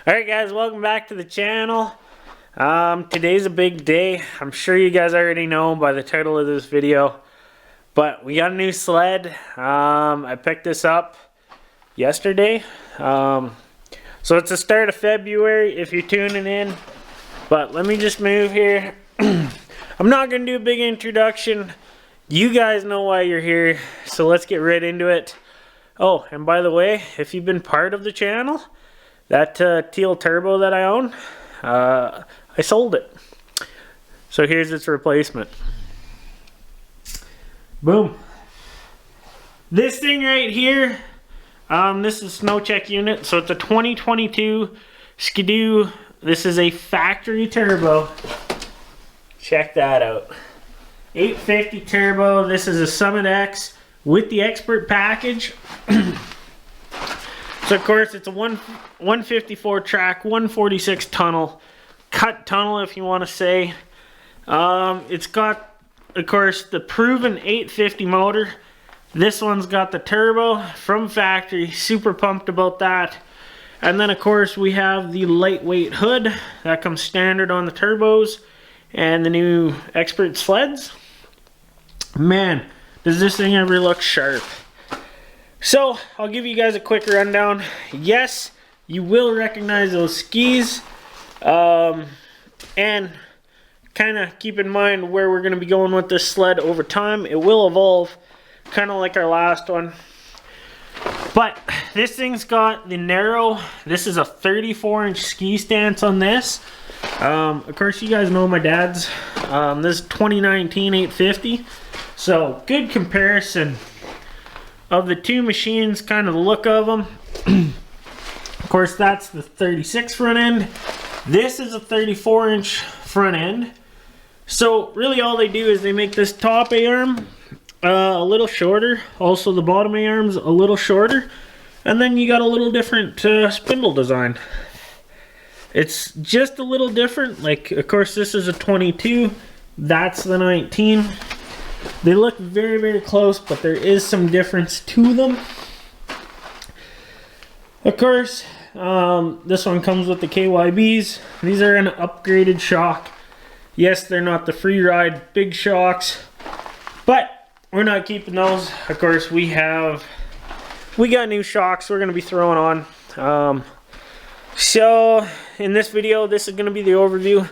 Alright guys, welcome back to the channel. Today's a big day. I'm sure you guys already know by the title of this video. But we got a new sled. I picked this up yesterday. So it's the start of February if you're tuning in. But let me just move here. I'm not going to do a big introduction. You guys know why you're here. So let's get right into it. Oh, and by the way, if you've been part of the channel, that teal turbo that I own, I sold it. So here's its replacement. Boom. This thing right here, this is a snow check unit. So it's a 2022 Skidoo. This is a factory turbo. Check that out. 850 turbo. This is a Summit X with the Expert package. So of course it's a 154 track, 146 tunnel, cut tunnel if you want to say. It's got, of course, the proven 850 motor. This one's got the turbo from factory, super pumped about that. And then of course we have the lightweight hood that comes standard on the turbos and the new Expert sleds. Man, does this thing ever look sharp. So, I'll give you guys a quick rundown. Yes, you will recognize those skis. And kind of keep in mind where we're going to be going with this sled over time. It will evolve, kind of like our last one. But this thing's got the narrow, this is a 34-inch ski stance on this. Of course, you guys know my dad's. This is 2019 850. So, good comparison of the two machines, kind of the look of them. Of course, that's the 36 front end. This is a 34-inch front end. So really all they do is they make this top A-arm a little shorter. Also the bottom A-arm's a little shorter. And then you got a little different spindle design. It's just a little different. Like, of course, this is a 22. That's the 19. They look very, very close, but there is some difference to them. Of course, this one comes with the KYBs. These are an upgraded shock. Yes, they're not the free ride big shocks, but we're not keeping those. Of course, we got new shocks we're going to be throwing on. So in this video, this is going to be the overview.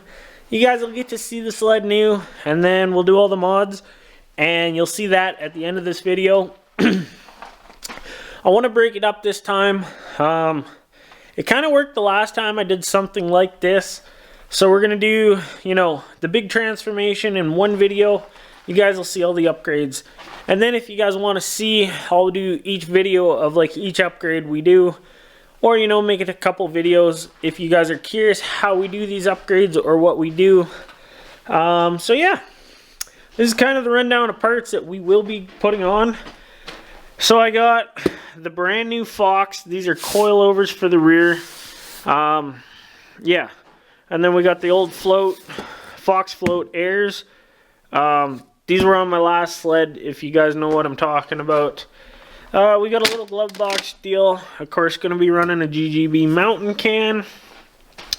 You guys will get to see the sled new, and then we'll do all the mods. And you'll see that at the end of this video. I want to break it up this time. It kind of worked the last time I did something like this. So we're going to do, the big transformation in one video. You guys will see all the upgrades. And then if you guys want to see, I'll do each video of like each upgrade we do. Or, make it a couple videos if you guys are curious how we do these upgrades or what we do. So yeah. This is kind of the rundown of parts that we will be putting on. So I got the brand new Fox. These are coilovers for the rear. Yeah. And then we got the old Fox Float Airs. These were on my last sled, if you guys know what I'm talking about. We got a little glove box deal. Of course, going to be running a GGB mountain can.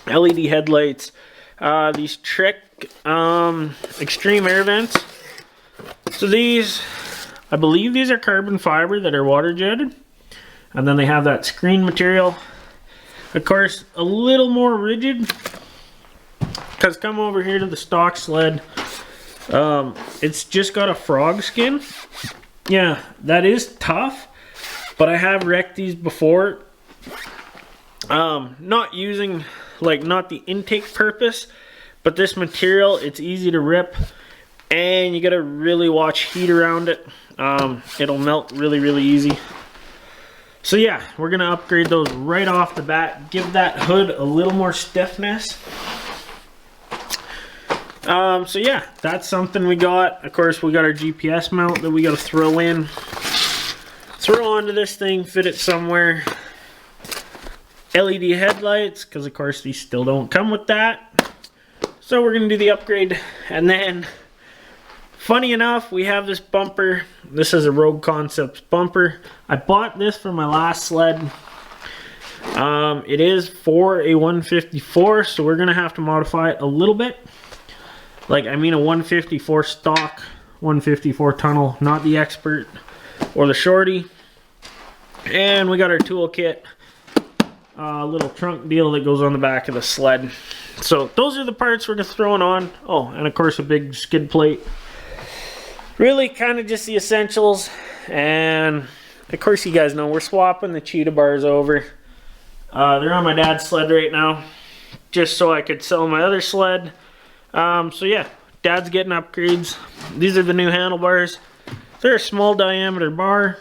LED headlights. These Trek extreme air vents. So these, I believe these are carbon fiber that are water jetted, and then they have that screen material. Of course, a little more rigid, because come over here to the stock sled, it's just got a frog skin. Yeah, that is tough, but I have wrecked these before. Not using, not the intake purpose, but this material, it's easy to rip, and you gotta really watch heat around it. It'll melt really, really easy. So yeah, we're gonna upgrade those right off the bat, give that hood a little more stiffness. So yeah, that's something we got. Of course, we got our GPS mount that we gotta throw onto this thing, fit it somewhere. LED headlights, because of course these still don't come with that. So we're going to do the upgrade. And then, funny enough, we have this bumper. This is a Rogue Concepts bumper. I bought this for my last sled. It is for a 154, so we're gonna have to modify it a little bit. Like, I mean a 154 stock, 154 tunnel, not the Expert or the Shorty. And we got our toolkit, little trunk deal that goes on the back of the sled. So those are the parts we're just throwing on. Oh, and of course a big skid plate. Really kind of just the essentials. And of course you guys know we're swapping the cheetah bars over. They're on my dad's sled right now, just so I could sell my other sled. So yeah, dad's getting upgrades. These are the new handlebars. They're a small diameter bar.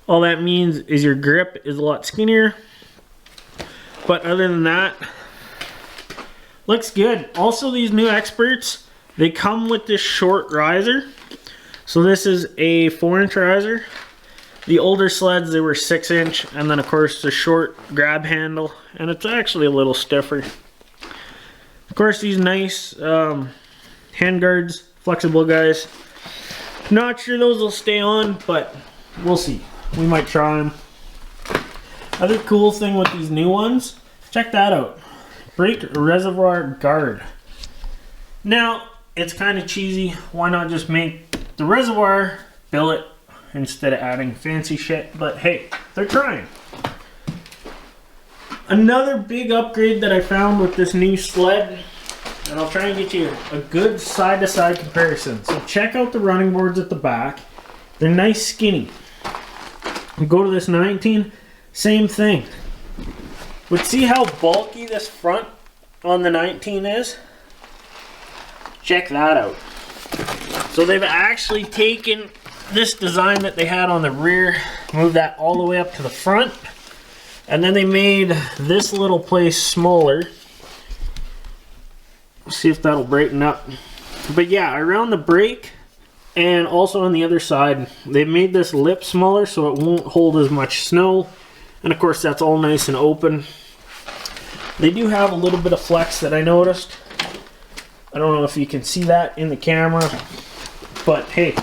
All that means is your grip is a lot skinnier. But other than that, looks good. Also, these new Experts, they come with this short riser. So this is a 4-inch riser. The older sleds, they were 6-inch, and then of course the short grab handle, and it's actually a little stiffer. Of course, these nice hand guards, flexible guys. Not sure those will stay on, but we'll see. We might try them. Other cool thing with these new ones, check that out. Brake reservoir guard. Now, it's kind of cheesy. Why not just make the reservoir billet instead of adding fancy shit? But hey, they're trying. Another big upgrade that I found with this new sled, and I'll try and get you a good side-to-side comparison. So check out the running boards at the back. They're nice skinny. Go to this 19, same thing. But see how bulky this front on the 19 is? Check that out. So they've actually taken this design that they had on the rear, moved that all the way up to the front, and then they made this little place smaller. See if that'll brighten up. But yeah, around the brake and also on the other side, they made this lip smaller so it won't hold as much snow. And of course that's all nice and open. They do have a little bit of flex that I noticed. I don't know if you can see that in the camera, but hey,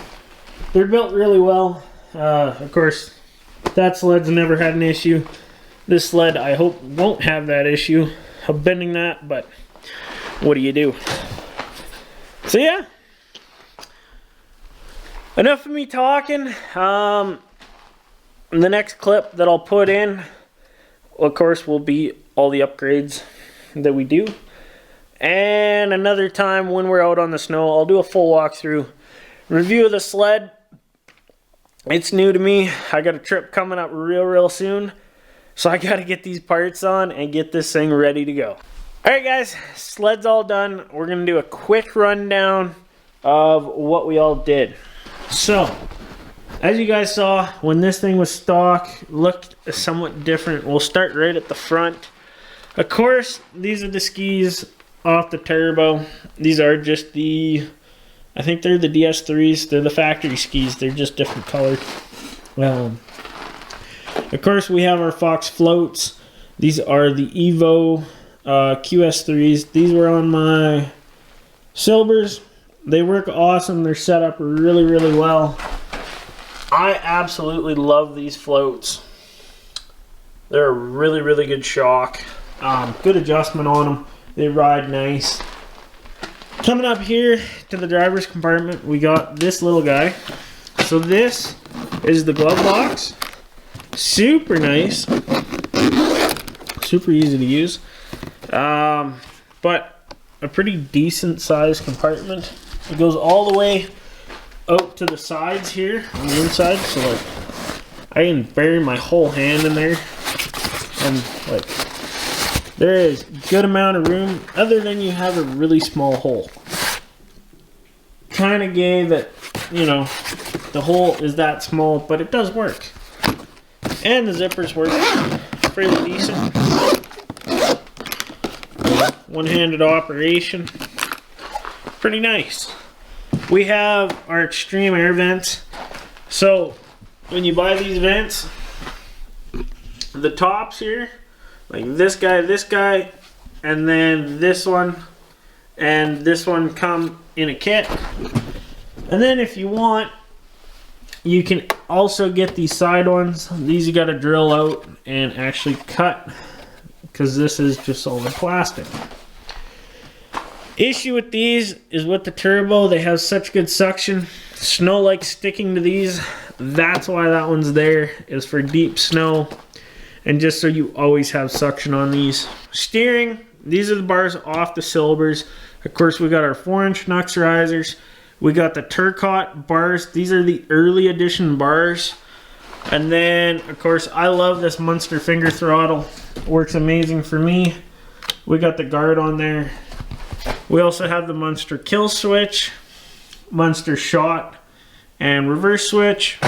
they're built really well. Of course, that sled's never had an issue. This sled, I hope, won't have that issue of bending that, but what do you do? So yeah, enough of me talking. The next clip that I'll put in, of course, will be all the upgrades that we do. And another time when we're out on the snow, I'll do a full walkthrough review of the sled. It's new to me. I got a trip coming up real soon, so I got to get these parts on and get this thing ready to go. Alright guys, sled's all done. We're going to do a quick rundown of what we all did. So, as you guys saw, when this thing was stock, looked somewhat different. We'll start right at the front. Of course, these are the skis off the turbo. These are just the, I think they're the DS3s. They're the factory skis. They're just different color. Of course, we have our Fox floats. These are the Evo QS3s. These were on my Silvers. They work awesome. They're set up really well. I absolutely love these floats. They're a really good shock. Good adjustment on them. They ride nice. Coming up here to the driver's compartment, we got this little guy. So this is the glove box. Super nice. Super easy to use. But a pretty decent sized compartment. It goes all the way out to the sides here on the inside, so like I can bury my whole hand in there, and like there is a good amount of room other than you have a really small hole. Kind of gay that, you know, the hole is that small, but it does work. And the zippers work fairly decent. One-handed operation. Pretty nice. We have our extreme air vents. So when you buy these vents, the tops here, like this guy, and then this one, and this one come in a kit. And then if you want, you can also get these side ones. These you got to drill out and actually cut, because this is just solid plastic. Issue with these is with the turbo, they have such good suction. Snow likes sticking to these. That's why that one's there, is for deep snow, and just so you always have suction on these. Steering, these are the bars off the cylinders. Of course, we got our 4-inch Nux risers. We got the Turcotte bars. These are the early edition bars. And then, of course, I love this Munster finger throttle. Works amazing for me. We got the guard on there. We also have the Munster kill switch, Munster shot, and reverse switch.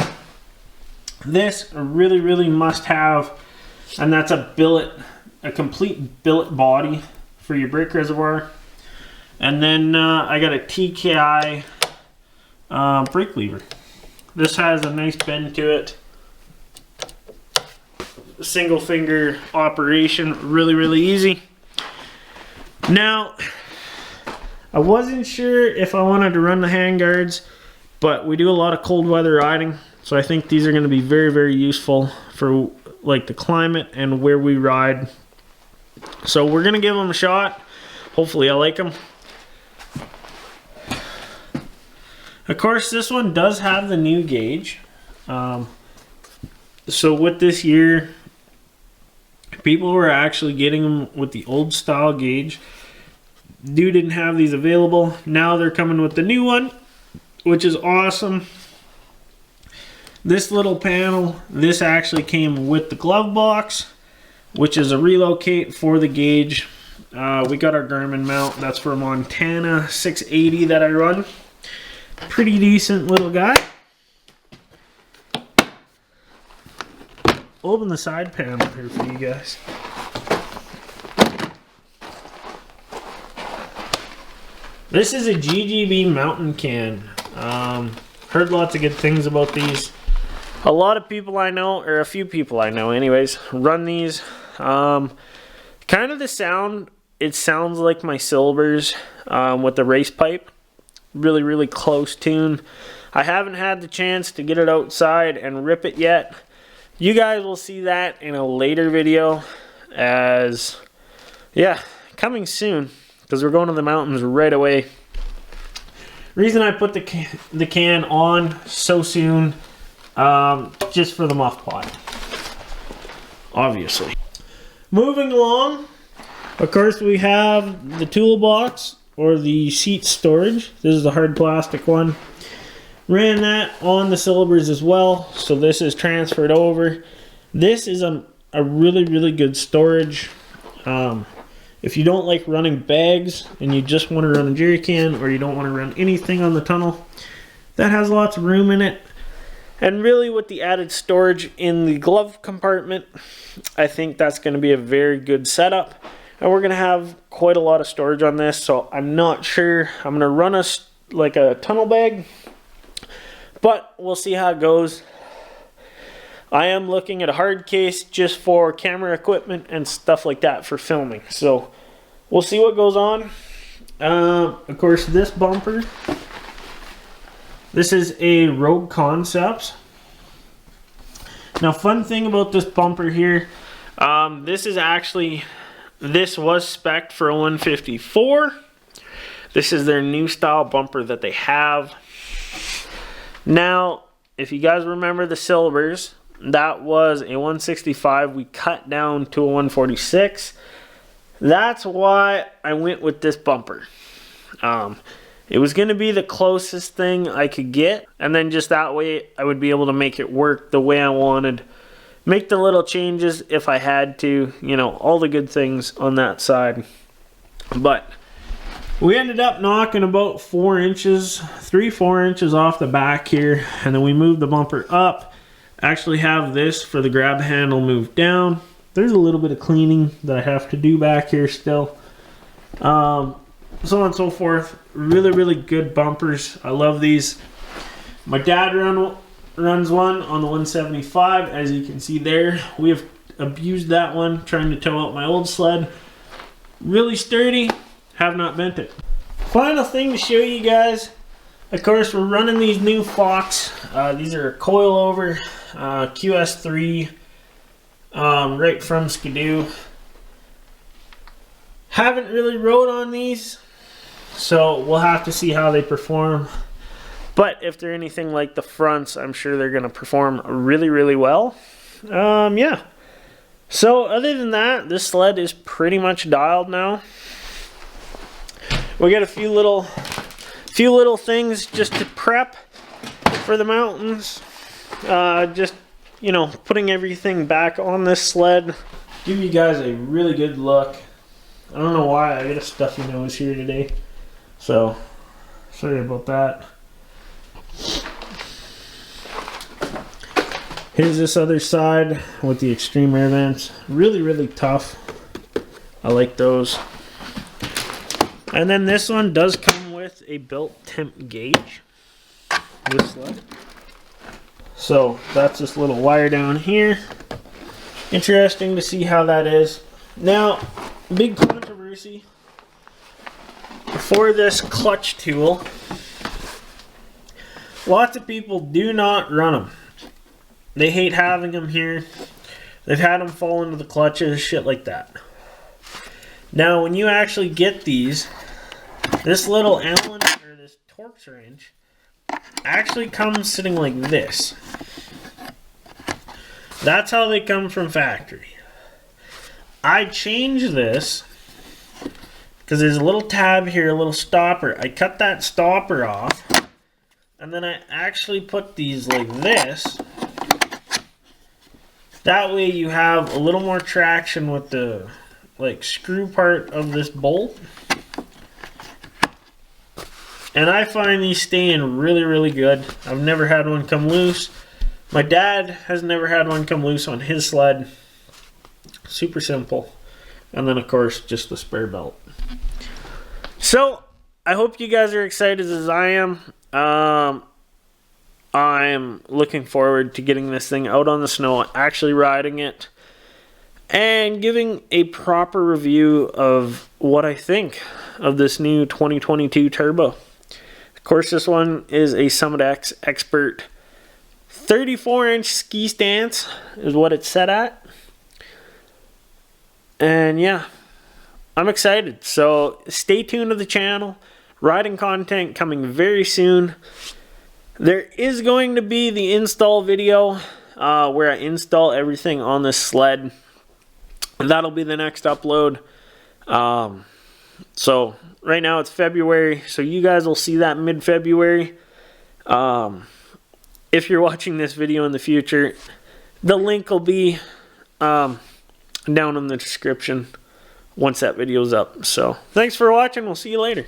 This a really must have, and that's a billet, a complete billet body for your brake reservoir. And then I got a TKI brake lever. This has a nice bend to it. Single finger operation, really easy. Now, I wasn't sure if I wanted to run the handguards, but we do a lot of cold weather riding, so I think these are going to be very useful for like the climate and where we ride. So we're going to give them a shot. Hopefully I like them. Of course, this one does have the new gauge. So with this year, people were actually getting them with the old style gauge. Dude didn't have these available. Now they're coming with the new one, which is awesome. This little panel, this actually came with the glove box, which is a relocate for the gauge. We got our Garmin mount. That's for Montana 680 that I run. Pretty decent little guy. Open the side panel here for you guys. This is a GGB mountain can. Heard lots of good things about these. A lot of people I know, or a few people I know anyways, run these. Kind of the sound, it sounds like my Silvers with the race pipe. Really close tune. I haven't had the chance to get it outside and rip it yet. You guys will see that in a later video, as coming soon, because we're going to the mountains right away. Reason I put the can on so soon, just for the muff pot, obviously. Moving along, of course, we have the toolbox or the seat storage. This is the hard plastic one. Ran that on the Silvers as well, so this is transferred over. This is a really good storage. If you don't like running bags and you just want to run a jerry can, or you don't want to run anything on the tunnel, that has lots of room in it. And really, with the added storage in the glove compartment, I think that's going to be a very good setup. And we're going to have quite a lot of storage on this, so I'm not sure I'm going to run like a tunnel bag, but we'll see how it goes. I am looking at a hard case just for camera equipment and stuff like that for filming. So we'll see what goes on. Of course, this bumper, this is a Rogue Concepts. Now, fun thing about this bumper here, this was spec'd for a 154. This is their new style bumper that they have. Now, if you guys remember the Silvers, that was a 165. We cut down to a 146. That's why I went with this bumper. It was going to be the closest thing I could get, and then just that way I would be able to make it work the way I wanted. Make the little changes if I had to, you know, all the good things on that side. But we ended up knocking about 4 inches, 3-4 inches off the back here, and then we moved the bumper up. Actually have this for the grab handle moved down. There's a little bit of cleaning that I have to do back here still. So on and so forth. Really good bumpers. I love these. My dad runs one on the 175, as you can see there. We have abused that one trying to tow out my old sled. Really sturdy. Have not bent it. Final thing to show you guys. Of course, we're running these new Fox. These are coilover QS3 right from Skidoo. Haven't really rode on these, so we'll have to see how they perform. But if they're anything like the fronts, I'm sure they're going to perform really, really well. Yeah. So other than that, this sled is pretty much dialed now. We got a few little things just to prep for the mountains. Just, you know, putting everything back on this sled. Give you guys a really good look. I don't know why I got a stuffy nose here today, so sorry about that. Here's this other side with the extreme air vents. Really, really tough. I like those. And then this one does come with a built temp gauge. This sled. So that's this little wire down here. Interesting to see how that is. Now, big controversy for this clutch tool. Lots of people do not run them. They hate having them here. They've had them fall into the clutches, shit like that. Now, when you actually get these, this little Allen, or this Torx wrench, actually comes sitting like this. That's how they come from factory. I changed this because there's a little tab here, a little stopper. I cut that stopper off, and then I actually put these like this. That way you have a little more traction with the like screw part of this bolt. And I find these staying really, really good. I've never had one come loose. My dad has never had one come loose on his sled. Super simple. And then of course just the spare belt. So I hope you guys are excited as I am. I'm looking forward to getting this thing out on the snow, actually riding it, and giving a proper review of what I think of this new 2022 Turbo. Of course, this one is a Summit X Expert 34-inch ski stance is what it's set at. And yeah, I'm excited. So stay tuned to the channel. Riding content coming very soon. There is going to be the install video where I install everything on this sled. That'll be the next upload. So right now it's February, so you guys will see that mid-February. If you're watching this video in the future, the link will be down in the description once that video's up. So thanks for watching. We'll see you later.